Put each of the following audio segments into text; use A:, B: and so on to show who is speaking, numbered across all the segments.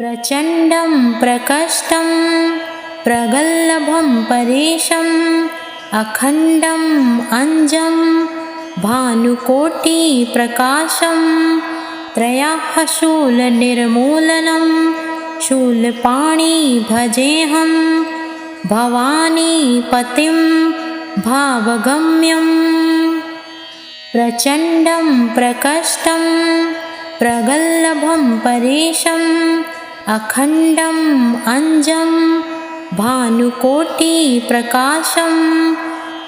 A: प्रचण्डं प्रकष्टं प्रगल्भं परेशम् अखण्डम् अञ्जं भानुकोटिप्रकाशं त्रयः शूलनिर्मूलनं शूलपाणि भजेऽहं भवानीपतिं भावगम्यम्। प्रचण्डं प्रकष्टं प्रगल्भं परेशम् अखण्डम् अञ्जं भानुकोटिप्रकाशं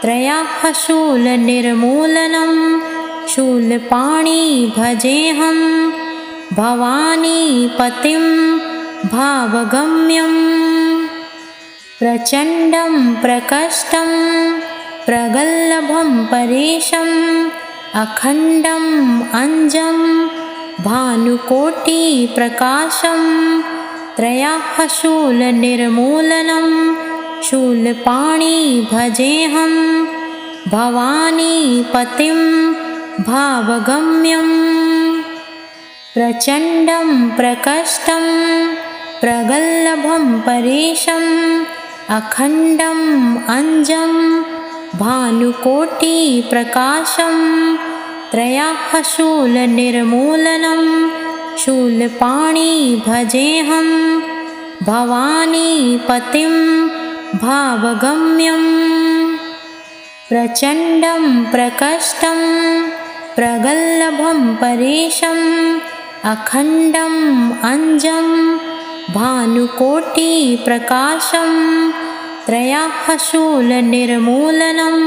A: त्रयः शूलनिर्मूलनं शूलपाणि भजेऽहं भवानीपतिं भावगम्यम्। प्रचण्डं प्रकष्टं प्रगल्भं परेशम् अखण्डम् अञ्जं भानुकोटिप्रकाशं त्रयः शूलनिर्मूलनं शूलपाणि भजेऽहं भवानीपतिं भावगम्यम्। प्रचण्डं प्रकष्टं प्रगल्भं परेशम् अखण्डम् अञ्जं भानुकोटिप्रकाशं त्रयः शूलनिर्मूलनं शूलपाणि भजेऽहं भवानीपतिं भावगम्यम्। प्रचण्डं प्रकष्टं प्रगल्भं परेशम् अखण्डम् अञ्जं भानुकोटिप्रकाशं त्रयः शूलनिर्मूलनं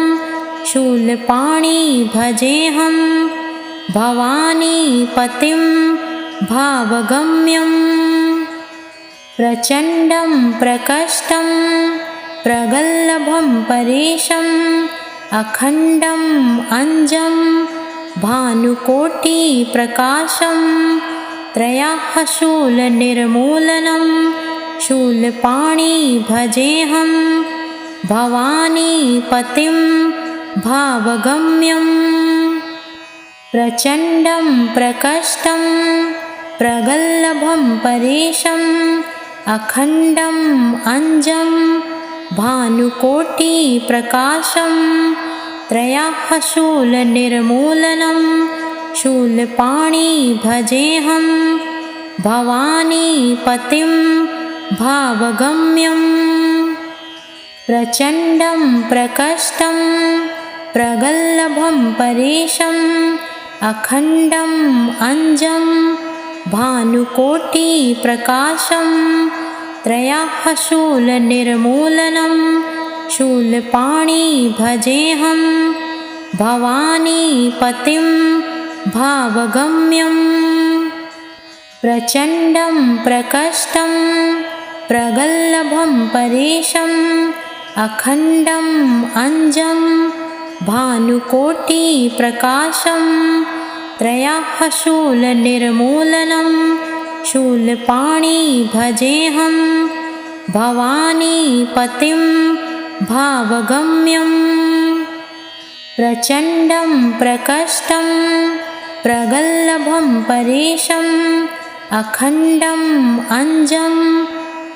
A: शूलपाणि भजेऽहं भवानीपतिं भावगम्यम्। प्रचण्डं प्रकष्टं प्रगल्भं परेशम् अखण्डम् अञ्जं भानुकोटिप्रकाशं त्रयः शूलनिर्मूलनं शूलपाणि भजेऽहं भवानीपतिं भावगम्यम्। प्रचण्डं प्रकष्टं प्रगल्भं परेशम् अखण्डम् अञ्जं भानुकोटिप्रकाशं त्रयः शूलनिर्मूलनं शूलपाणि भजेऽहं भवानीपतिं भावगम्यम्। प्रचण्डं प्रकष्टं प्रगल्भं परेशम् अखण्डम् अञ्जं भानुकोटिप्रकाशं त्रयः शूलनिर्मूलनं शूलपाणि भजेऽहं भवानीपतिं भावगम्यम्। प्रचण्डं प्रकष्टं प्रगल्भं परेशम् अखण्डम् अञ्जं भानुकोटिप्रकाशं त्रयः शूलनिर्मूलनं शूलपाणि भजेऽहं भवानीपतिं भावगम्यम्। प्रचण्डं प्रकष्टं प्रगल्भं परेशम् अखण्डम् अञ्जं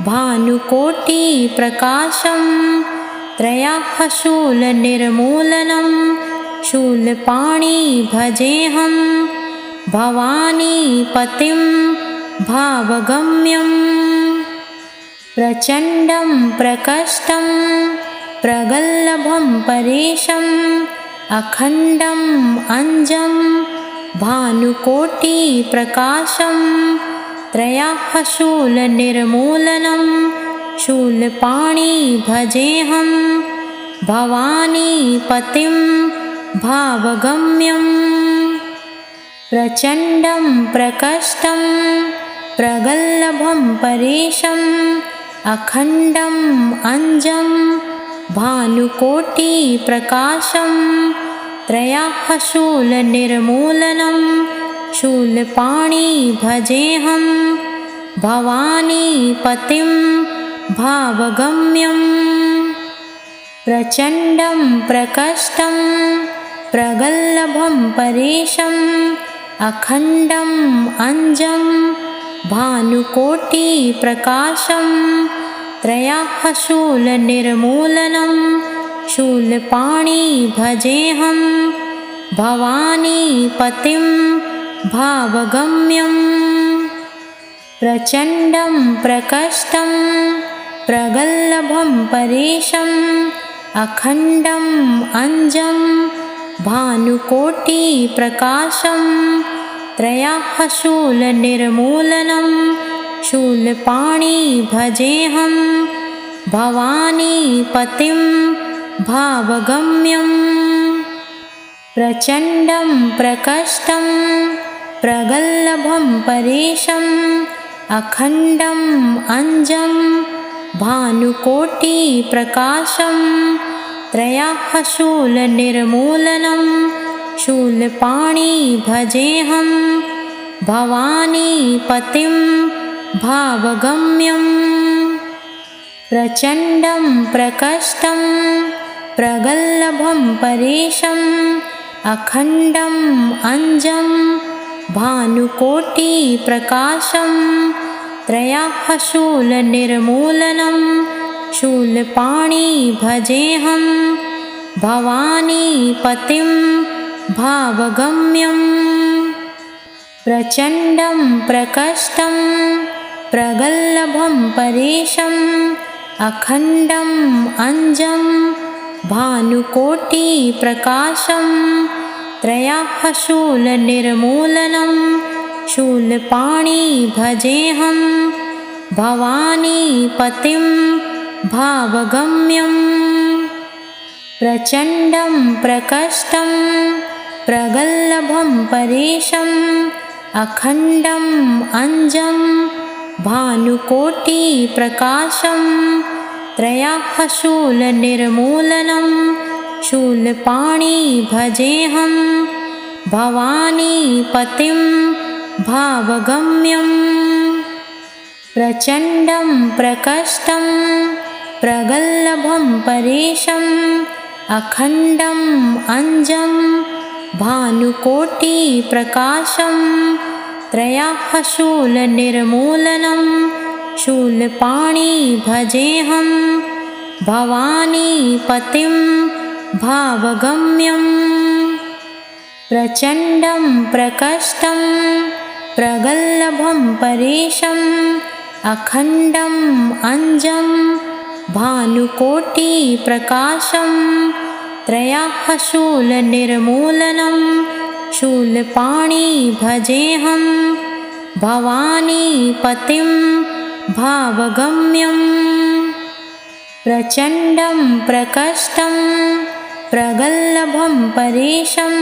A: भानुकोटिप्रकाशं त्रयः शूलनिर्मूलनं शूलपाणि भजेऽहं भवानीपतिं भावगम्यम्। प्रचण्डं प्रकष्टं प्रगल्भं परेशम् अखण्डम् अञ्जं भानुकोटिप्रकाशं त्रयः शूलनिर्मूलनं शूलपाणि भजेऽहं भवानीपतिं भावगम्यम्। प्रचण्डं प्रकष्टं प्रगल्भं परेशम् अखण्डम् अञ्जं भानुकोटिप्रकाशं त्रयः शूलनिर्मूलनं शूलपाणि भजेऽहं भवानीपतिं भावगम्यम्। प्रचण्डं प्रकष्टं प्रगल्भं परेशम् अखण्डम् अञ्जं भानुकोटिप्रकाशं त्रयः शूलनिर्मूलनं शूलपाणि भजेऽहं भवानीपतिं भावगम्यम् प्रचण्डं प्रकष्टं प्रगल्लभं परेशम् अखण्डम् अञ्जं भानुकोटिप्रकाशं त्रयः शूलनिर्मूलनं शूलपाणि भजेऽहं भवानीपतिं भावगम्यम् प्रचण्डं प्रकष्टं प्रगल्लभं परेशम् अखण्डम् अञ्जं भानुकोटिप्रकाशं त्रयः शूलनिर्मूलनं शूलपाणि भजेऽहं भवानीपतिं भावगम्यम् प्रचण्डं प्रकष्टं प्रगल्लभं परेशम् अखण्डम् अञ्जं भानुकोटिप्रकाशं त्रयः शूलनिर्मूलनं शूलपाणि भजेऽहं भवानीपतिं भावगम्यम् प्रचण्डं प्रकष्टं प्रगल्लभं परेशम् अखण्डम् अञ्जं भानुकोटिप्रकाशं त्रयः शूलनिर्मूलनं शूलपाणि भजेऽहं भवानीपतिं भावगम्यम् प्रचण्डं प्रकष्टं प्रगल्लभं परेशम् अखण्डम् अञ्जं भानुकोटिप्रकाशं त्रयः शूलनिर्मूलनं शूलपाणि भजेऽहं भवानीपतिं भावगम्यम् प्रचण्डं प्रकष्टं प्रगल्लभं परेशम् अखण्डम् अञ्जं भानुकोटिप्रकाशं त्रयः शूलनिर्मूलनं शूलपाणि भजेऽहं भवानीपतिं भावगम्यम् प्रचण्डं प्रकष्टं प्रगल्लभं परेशम् अखण्डम् अञ्जं भानुकोटिप्रकाशं त्रयः शूलनिर्मूलनं शूलपाणि भजेऽहं भवानीपतिं भावगम्यम् प्रचण्डं प्रकष्टं प्रगल्लभं परेशम्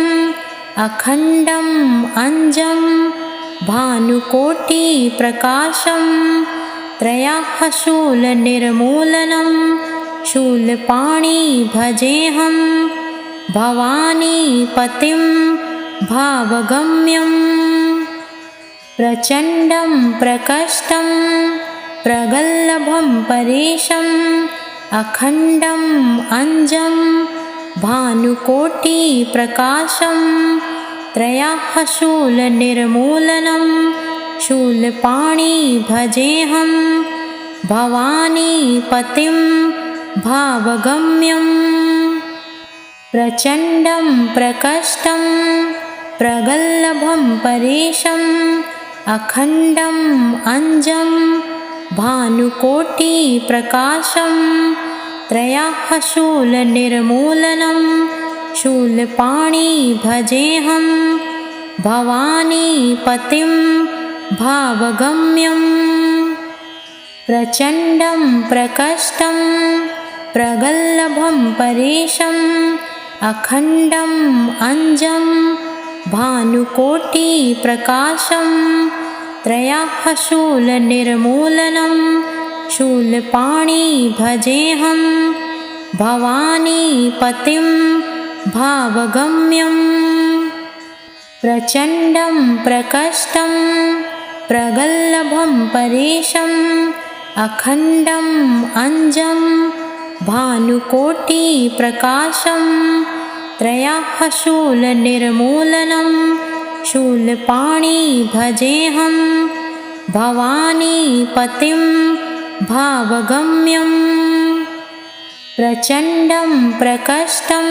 A: अखण्डम् अञ्जं भानुकोटिप्रकाशं त्रयः शूलनिर्मूलनं शूलपाणि भजेऽहं भवानीपतिं भावगम्यम् प्रचण्डं प्रकष्टं प्रगल्लभं परेशम् अखण्डम् अञ्जं भानुकोटिप्रकाशं त्रयः शूलनिर्मूलनं शूलपाणि भजेऽहं भवानीपतिं भावगम्यम् प्रचण्डं प्रकष्टं प्रगल्लभं परेशम् अखण्डम् अञ्जं भानुकोटिप्रकाशं त्रयः शूलनिर्मूलनं शूलपाणि भजेऽहं भवानीपतिं भावगम्यम् प्रचण्डं प्रकष्टं प्रगल्लभं परेशम् अखण्डम् अञ्जं भानुकोटिप्रकाशं त्रयः शूलनिर्मूलनं शूलपाणि भजेऽहं भवानीपतिं भावगम्यम् प्रचण्डं प्रकष्टं प्रगल्लभं परेशम् अखण्डम् अञ्जं भानुकोटिप्रकाशं त्रयः शूलनिर्मूलनं शूलपाणि भजेऽहं भवानीपतिं भावगम्यम् प्रचण्डं प्रकष्टं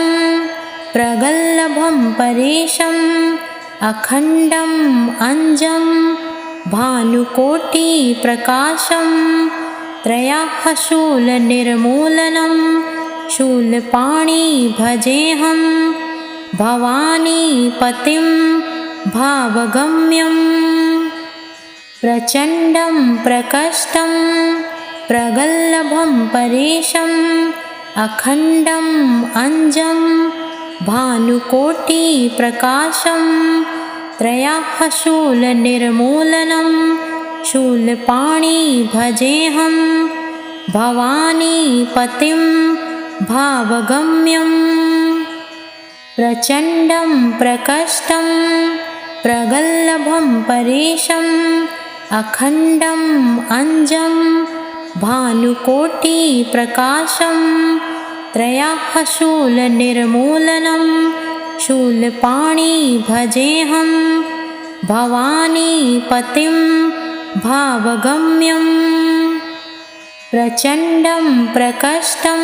A: प्रगल्लभं परेशम् अखण्डम् अञ्जं भानुकोटिप्रकाशं त्रयः शूलनिर्मूलनं शूलपाणि भजेऽहं भवानीपतिं भावगम्यम् प्रचण्डं प्रकष्टं प्रगल्लभं परेशम् अखण्डम् अञ्जं भानुकोटिप्रकाशं त्रयः शूलनिर्मूलनं शूलपाणि भजेऽहं भवानीपतिं भावगम्यम् प्रचण्डं प्रकष्टं प्रगल्लभं परेशम् अखण्डम् अञ्जं भानुकोटिप्रकाशं त्रयः शूलनिर्मूलनं शूलपाणि भजेऽहं भवानीपतिं भावगम्यम् प्रचण्डं प्रकष्टं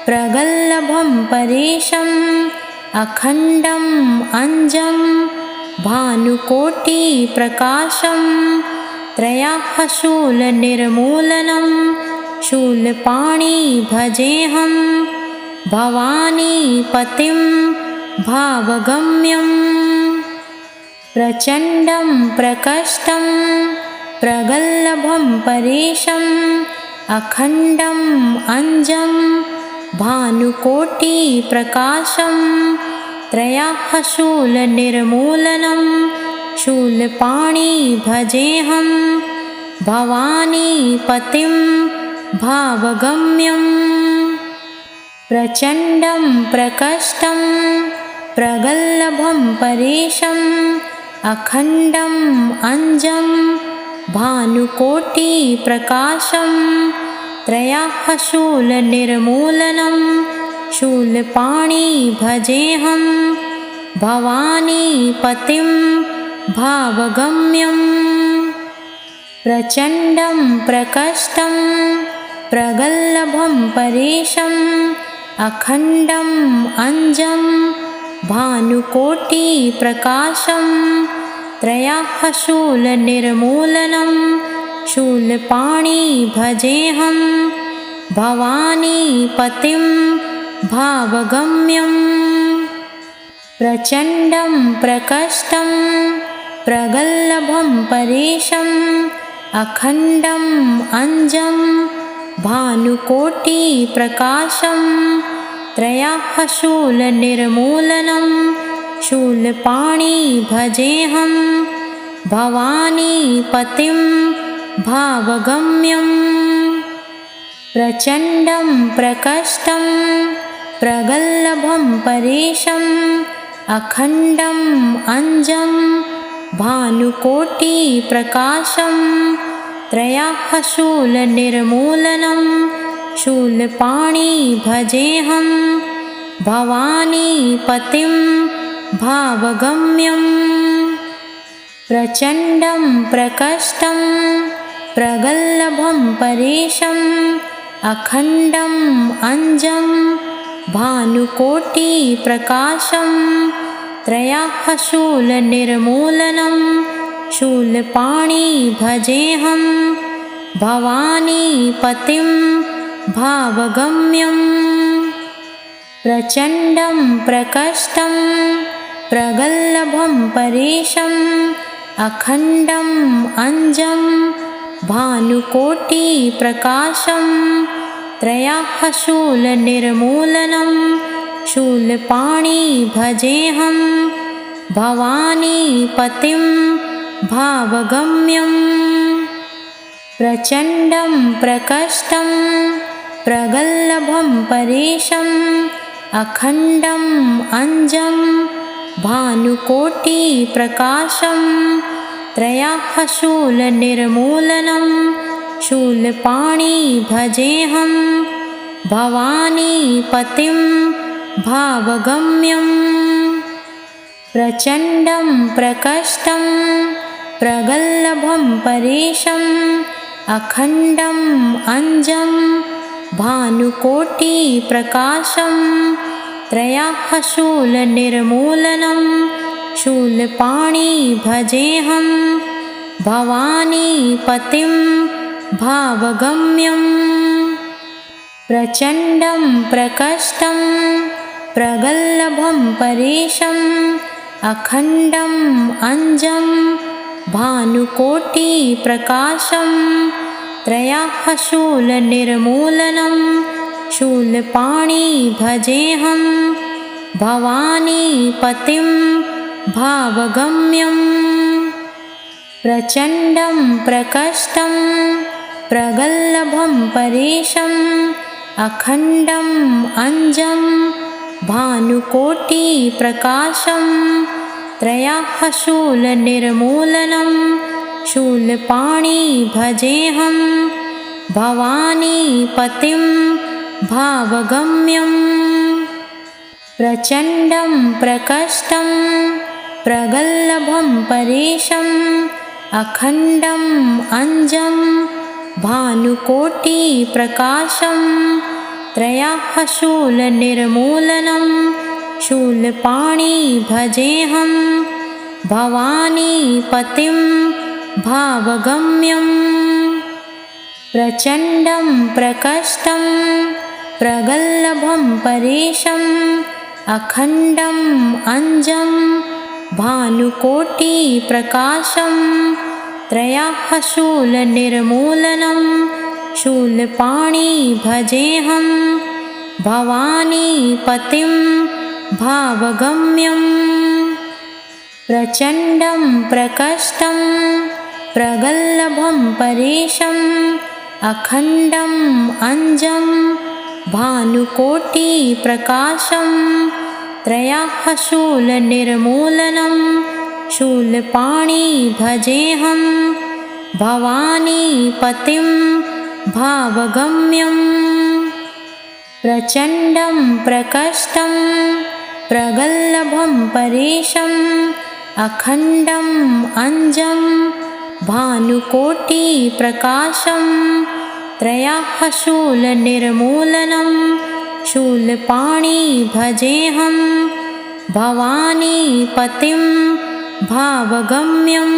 A: प्रगल्लभं परेशम् अखण्डम् अञ्जं भानुकोटिप्रकाशं त्रयः शूलनिर्मूलनं शूलपाणि भजेऽहं भवानीपतिं भावगम्यम् प्रचण्डं प्रकष्टं प्रगल्लभं परेशम् अखण्डम् अञ्जं भानुकोटिप्रकाशं त्रयः शूलनिर्मूलनं शूलपाणि भजेऽहं भवानीपतिं भावगम्यम् प्रचण्डं प्रकष्टं प्रगल्लभं परेशम् अखण्डम् अञ्जं भानुकोटिप्रकाशं त्रयः शूलनिर्मूलनं शूलपाणि भजेऽहं भवानीपतिं भावगम्यम् प्रचण्डं प्रकष्टं प्रगल्लभं परेशम् अखण्डम् अञ्जं भानुकोटिप्रकाशं त्रयः शूलनिर्मूलनं शूलपाणि भजेऽहं भवानीपतिं भावगम्यम् प्रचण्डं प्रकष्टं प्रगल्लभं परेशम् अखण्डम् अञ्जं भानुकोटिप्रकाशं त्रयः शूलनिर्मूलनं शूलपाणि भजेऽहं भवानीपतिं भावगम्यम् प्रचण्डं प्रकष्टं प्रगल्लभं परेशम् अखण्डम् अञ्जं भानुकोटिप्रकाशं त्रयः शूलनिर्मूलनं शूलपाणि भजेऽहं भवानीपतिं भावगम्यम् प्रचण्डं प्रकष्टं प्रगल्लभं परेशम् अखण्डम् अञ्जं भानुकोटिप्रकाशं त्रयः शूलनिर्मूलनं शूलपाणि भजेऽहं भवानीपतिं भावगम्यम् प्रचण्डं प्रकष्टं प्रगल्लभं परेशम् अखण्डम् अञ्जं भानुकोटिप्रकाशं त्रयः शूलनिर्मूलनं शूलपाणि भजेऽहं भवानीपतिं भावगम्यम् प्रचण्डं प्रकष्टं प्रगल्लभं परेशम् अखण्डम् अञ्जं भानुकोटिप्रकाशं त्रयः शूलनिर्मूलनं शूलपाणि भजेऽहं भवानीपतिं भावगम्यम् प्रचण्डं प्रकष्टं प्रगल्लभं परेशम् अखण्डम् अञ्जं भानुकोटिप्रकाशं त्रयः शूलनिर्मूलनं शूलपाणि भजेऽहं भवानीपतिं भावगम्यम् प्रचण्डं प्रकष्टं प्रगल्लभं परेशम् अखण्डम् अञ्जं भानुकोटिप्रकाशं त्रयः शूलनिर्मूलनं शूलपाणि भजेऽहं भवानीपतिं भावगम्यम् प्रचण्डं प्रकष्टं प्रगल्लभं परेशम् अखण्डम् अञ्जं भानुकोटिप्रकाशं त्रयः शूलनिर्मूलनं शूलपाणि भजेऽहं भवानीपतिं भावगम्यम् प्रचण्डं प्रकष्टं प्रगल्लभं परेशम् अखण्डम् अञ्जं भानुकोटिप्रकाशं त्रयः शूलनिर्मूलनं शूलपाणि भजेऽहं भवानीपतिं भावगम्यम् प्रचण्डं प्रकष्टं प्रगल्लभं परेशम् अखण्डम् अञ्जं भानुकोटिप्रकाशं त्रयः शूलनिर्मूलनं शूलपाणि भजेऽहं भवानीपतिं भावगम्यम् प्रचण्डं प्रकष्टं प्रगल्लभं परेशम् अखण्डम् अञ्जं भानुकोटिप्रकाशं त्रयः शूलनिर्मूलनं शूलपाणि भजेऽहं भवानीपतिं भावगम्यम् प्रचण्डं प्रकष्टं प्रगल्लभं परेशम् अखण्डम् अञ्जं भानुकोटिप्रकाशं त्रयः शूलनिर्मूलनं शूलपाणि भजेऽहं भवानीपतिं भावगम्यम्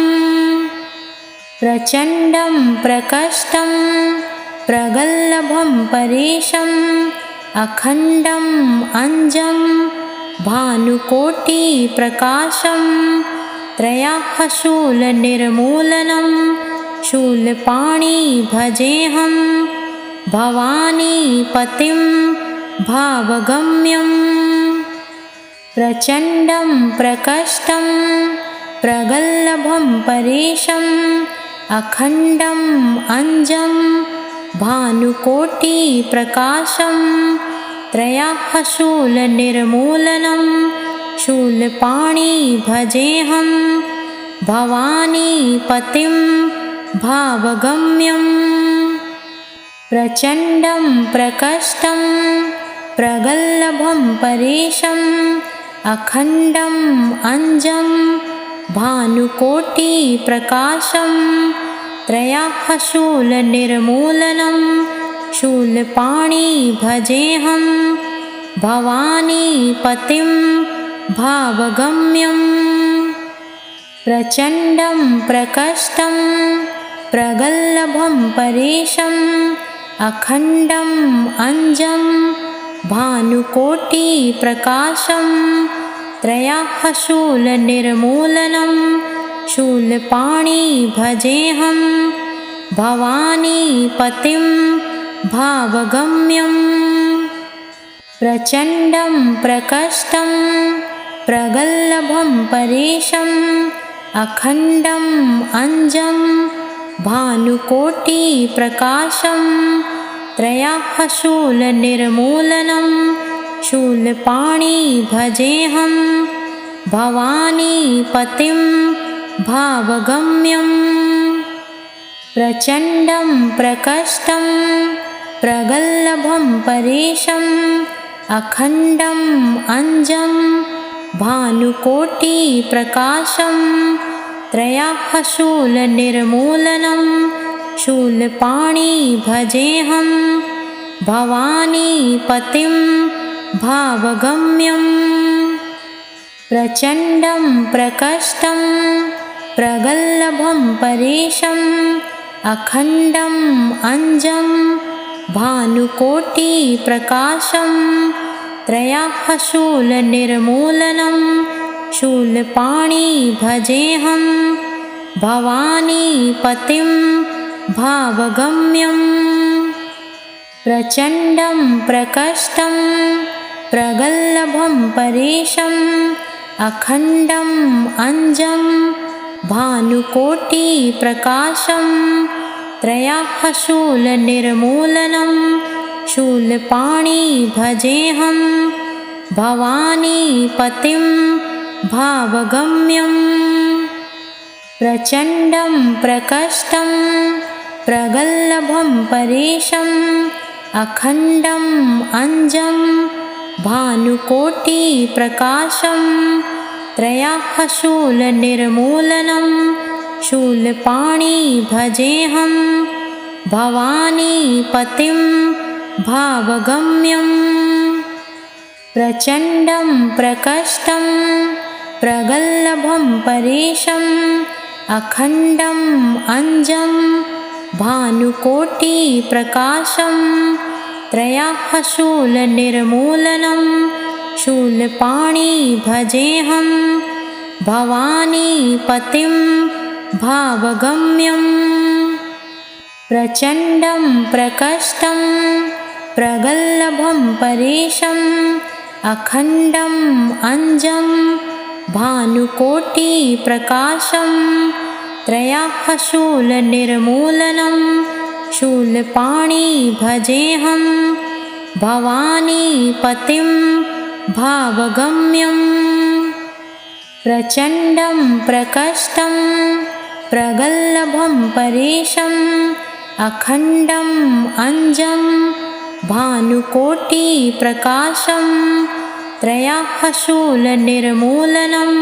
A: प्रचण्डं प्रकष्टं प्रगल्लभं परेशम् अखण्डम् अञ्जं भानुकोटिप्रकाशं त्रयः शूलनिर्मूलनं शूलपाणि भजेऽहं भवानीपतिं भावगम्यम् प्रचण्डं प्रकष्टं प्रगल्लभं परेशम् अखण्डम् अञ्जं भानुकोटिप्रकाशं त्रयः शूलनिर्मूलनं शूलपाणि भजेऽहं भवानीपतिं भावगम्यम् प्रचण्डं प्रकष्टं प्रगल्लभं परेशम् अखण्डम् अञ्जं भानुकोटिप्रकाशं त्रयः शूलनिर्मूलनं शूलपाणि भजेऽहं भवानीपतिं भावगम्यम् प्रचण्डं प्रकष्टं प्रगल्लभं परेशम् अखण्डम् अञ्जं भानुकोटिप्रकाशं त्रयः शूलनिर्मूलनं शूलपाणि भजेऽहं भवानीपतिं भावगम्यम् प्रचण्डं प्रकष्टं प्रगल्लभं परेशम् अखण्डम् अञ्जं भानुकोटिप्रकाशं त्रयः शूलनिर्मूलनं शूलपाणि भजेऽहं भवानीपतिं भावगम्यम् प्रचण्डं प्रकष्टं प्रगल्लभं परेशम् अखण्डम् अञ्जं भानुकोटिप्रकाशं त्रयः शूलनिर्मूलनं शूलपाणी भजेऽहं भवानीपतिं भावगम्यम् प्रचण्डं प्रकष्टं प्रगल्लभं परेशम् अखण्डम् अञ्जं भानुकोटिप्रकाशं त्रयः शूलनिर्मूलनं शूलपाणी भजेऽहं भवानीपतिं भावगम्यम् प्रचण्डं प्रकष्टं प्रगल्लभं परेशम् अखण्डम् अञ्जं भानुकोटिप्रकाशं त्रयः शूलनिर्मूलनं शूलपाणी भजेऽहं भवानीपतिं भावगम्यम् प्रचण्डं प्रकष्टं प्रगल्लभं परेशम् अखण्डम् अञ्जं भानुकोटिप्रकाशं त्रयः शूलनिर्मूलनं शूलपाणी भजेऽहं भवानीपतिं भावगम्यम् प्रचण्डं प्रकष्टं प्रगल्लभं परेशम् अखण्डम् अञ्जं भानुकोटिप्रकाशं त्रयः शूलनिर्मूलनं शूलपाणी भजेऽहं भवानीपतिं भावगम्यम् प्रचण्डं प्रकष्टं प्रगल्लभं परेशम् अखण्डम् अञ्जं भानुकोटिप्रकाशं त्रयः शूलनिर्मूलनं शूलपाणी भजेऽहं भवानीपतिं भावगम्यम् प्रचण्डं प्रकष्टं प्रगल्लभं परेशम् अखण्डम् अञ्जं भानुकोटिप्रकाशं त्रयः शूलनिर्मूलनं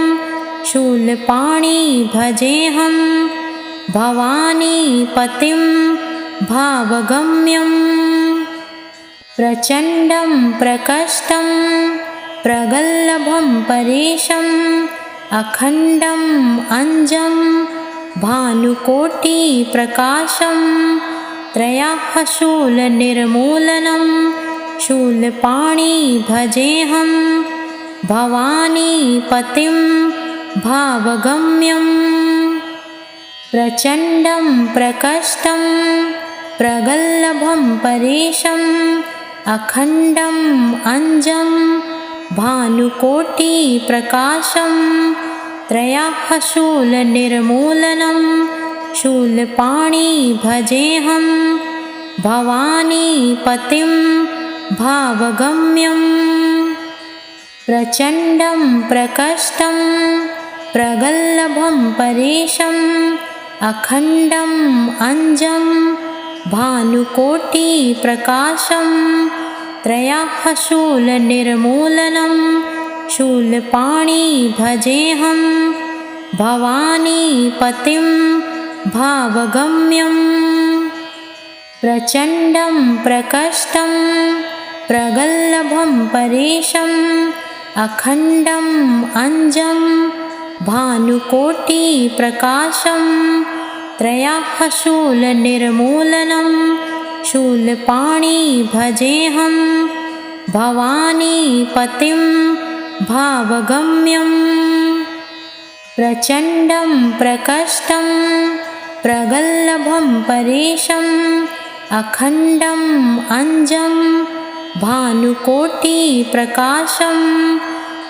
A: शूलपाणी भजेऽहं भवानीपतिं भावगम्यम् प्रचण्डं प्रकष्टं प्रगल्लभं परेशम् अखण्डम् अञ्जं भानुकोटिप्रकाशं त्रयः शूलनिर्मूलनं शूलपाणी भजेऽहं भवानीपतिं भावगम्यम् प्रचण्डं प्रकष्टं प्रगल्लभं परेशम् अखण्डम् अञ्जं भानुकोटिप्रकाशं त्रयः शूलनिर्मूलनं शूलपाणी भजेऽहं भवानीपतिं भावगम्यम् प्रचण्डं प्रकष्टं प्रगल्लभं परेशम् अखण्डम् अञ्जं भानुकोटिप्रकाशं त्रयः शूलनिर्मूलनं शूलपाणी भजेऽहं भवानीपतिं भावगम्यम् प्रचण्डं प्रकष्टं प्रगल्लभं परेशम् अखण्डम् अञ्जं भानुकोटिप्रकाशं त्रयः शूलनिर्मूलनं शूलपाणी भजेऽहं भवानीपतिं भावगम्यम् प्रचण्डं प्रकष्टं प्रगल्लभं परेशम् अखण्डम् अञ्जं भानुकोटिप्रकाशं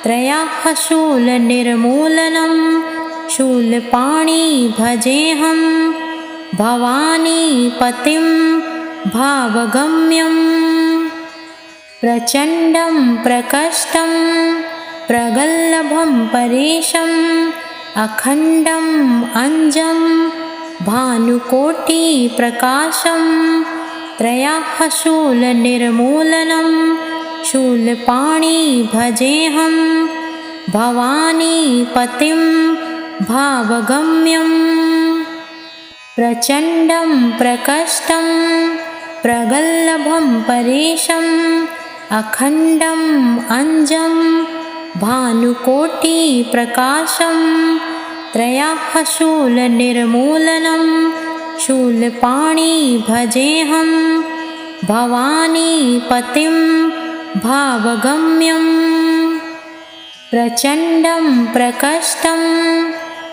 A: त्रयः शूलनिर्मूलनं शूलपाणी भजेऽहं भवानीपतिं भावगम्यम् प्रचण्डं प्रकष्टं प्रगल्लभं परेशम् अखण्डम् अञ्जं भानुकोटिप्रकाशं त्रयः शूलनिर्मूलनं शूलपाणी भजेऽहं भवानीपतिं भावगम्यं प्रचण्डं प्रकष्टं प्रगल्लभं परेशम् अखण्डम् अञ्जं भानुकोटिप्रकाशं त्रयः शूलनिर्मूलनं शूलपाणि भजेऽहं भवानीपतिं भावगम्यं प्रचण्डं प्रकष्टं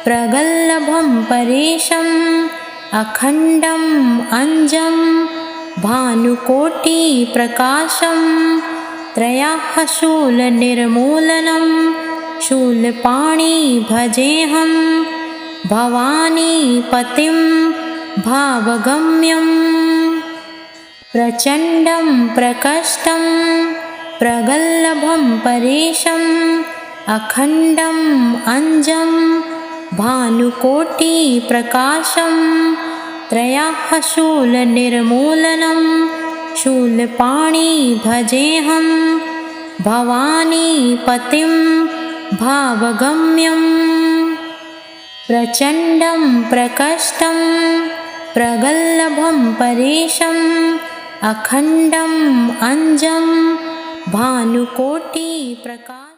A: प्रगल्लभं परेशम् अखण्डम् अञ्जं भानुकोटिप्रकाशं त्रयः शूलनिर्मूलनं शूलपाणि भजेऽहं भवानीपतिं भावगम्यं प्रचण्डं प्रकष्टं प्रगल्लभं परेशम् अखण्डम् अञ्जं भानुकोटिप्रकाशं त्रयः शूलनिर्मूलनं शूलपाणि भजेऽहं भवानीपतिं भावगम्यं प्रचण्डं प्रकष्टं प्रगल्लभं परेशम् अखण्डम् अञ्जं भानुकोटिप्रकाशम्।